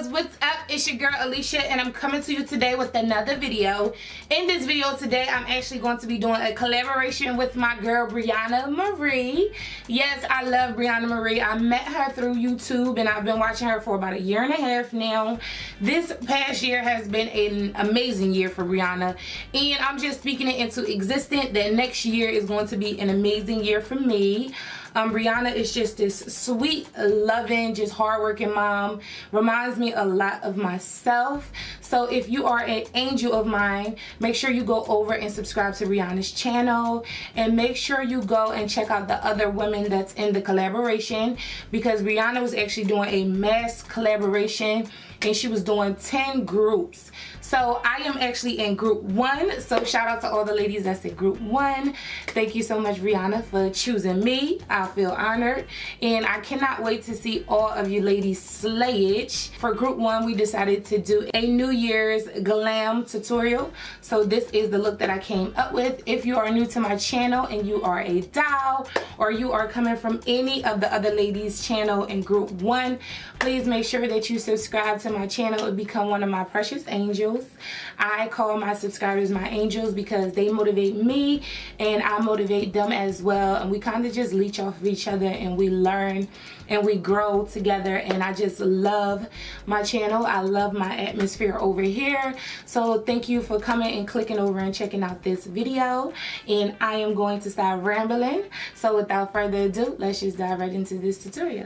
loves, what's up? It's your girl Alicia, and I'm coming to you today with another video. In this video today, I'm actually going to be doing a collaboration with my girl Briana Marie. Yes, I love Briana Marie. I met her through YouTube, and I've been watching her for about a year and a half now. This past year has been an amazing year for Briana, and I'm just speaking it into existence that next year is going to be an amazing year for me. Briana is just this sweet, loving, just hardworking mom. Reminds me a lot of myself. So if you are an angel of mine, make sure you go over and subscribe to Briana's channel, and make sure you go and check out the other women that's in the collaboration, because Briana was actually doing a mass collaboration and she was doing 10 groups. So I am actually in group 1. So shout out to all the ladies that's in group 1. Thank you so much, Briana, for choosing me. I feel honored, and I cannot wait to see all of you ladies slayage. For group 1, we decided to do a New Year's glam tutorial. So this is the look that I came up with. If you are new to my channel and you are a doll, or you are coming from any of the other ladies' channel in group 1, please make sure that you subscribe to my channel and become one of my precious angels. I call my subscribers my angels because they motivate me and I motivate them as well, and we kind of just leech off of each other and we learn and we grow together. And I just love my channel. I love my atmosphere over here. So thank you for coming and clicking over and checking out this video, and I am going to start rambling. So without further ado, let's just dive right into this tutorial.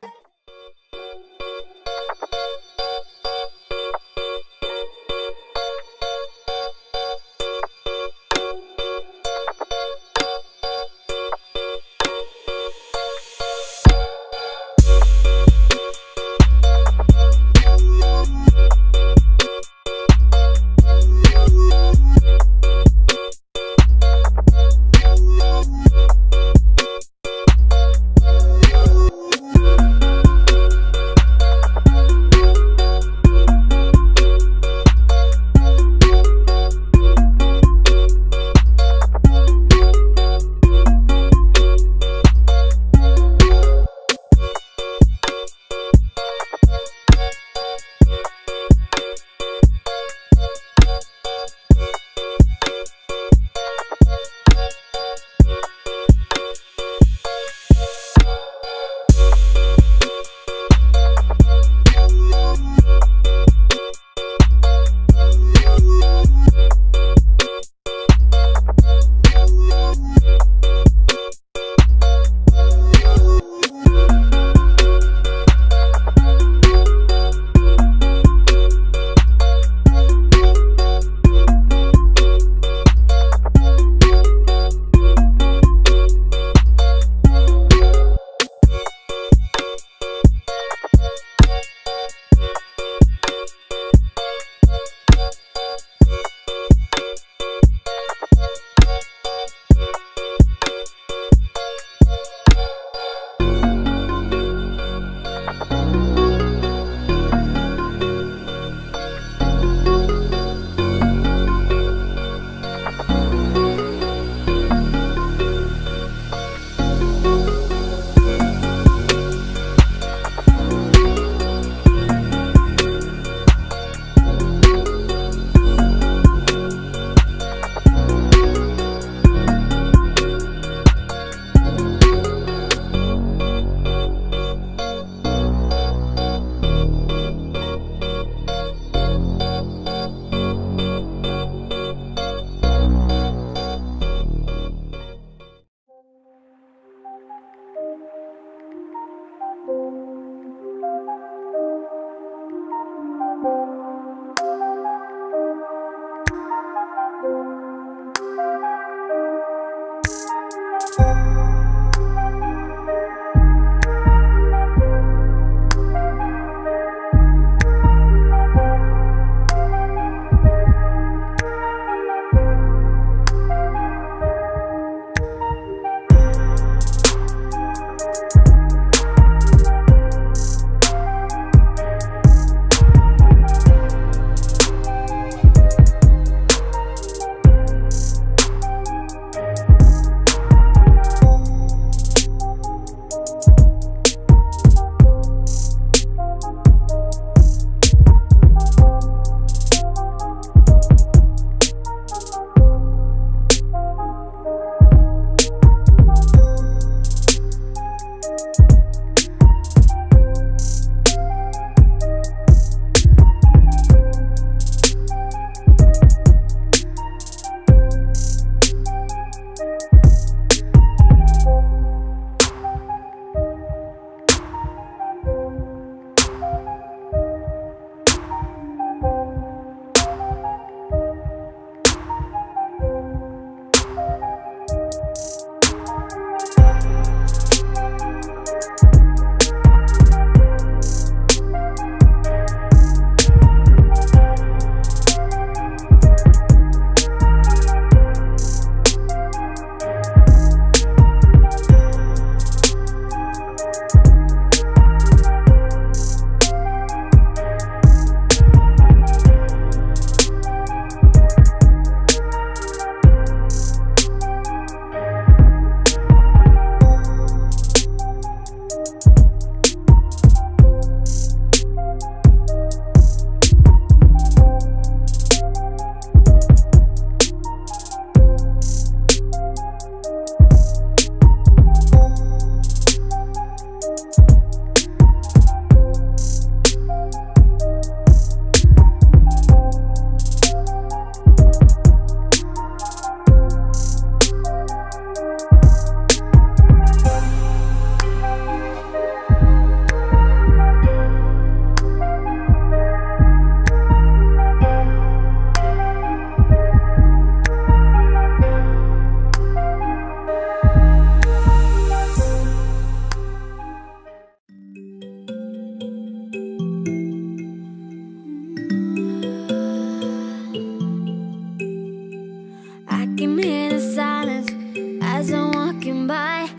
passing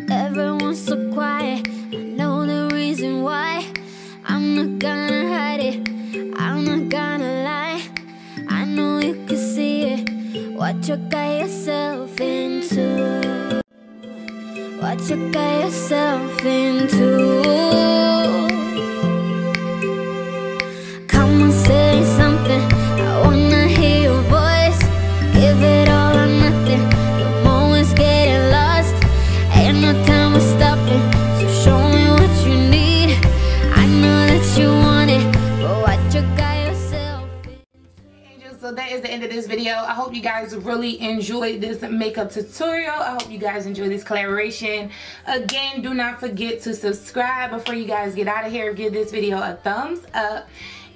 by. Everyone's so quiet. I know the reason why. I'm not gonna hide it, I'm not gonna lie. I know you can see it. What you got yourself into. What you got yourself into. Come on, say something. I wanna hear your voice. Give it all or nothing. The moment's getting lost. Ain't no time for stopping. So show me what you need. I know that you want it, but what you got yourself into. Angels, so that is the end of this video. I hope you guys really enjoyed this makeup tutorial. I hope you guys enjoyed this collaboration. Again, do not forget to subscribe before you guys get out of here. Give this video a thumbs up.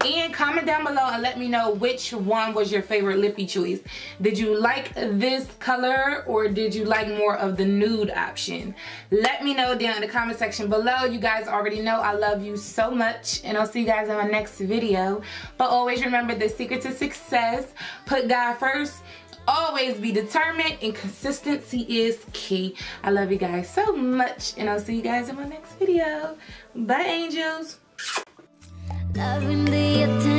And comment down below and let me know which one was your favorite lippy choice. Did you like this color or did you like more of the nude option? Let me know down in the comment section below. You guys already know I love you so much, and I'll see you guys in my next video. But always remember the secret to success: put God first, always be determined, and consistency is key. I love you guys so much, and I'll see you guys in my next video. Bye, angels. Loving the attention.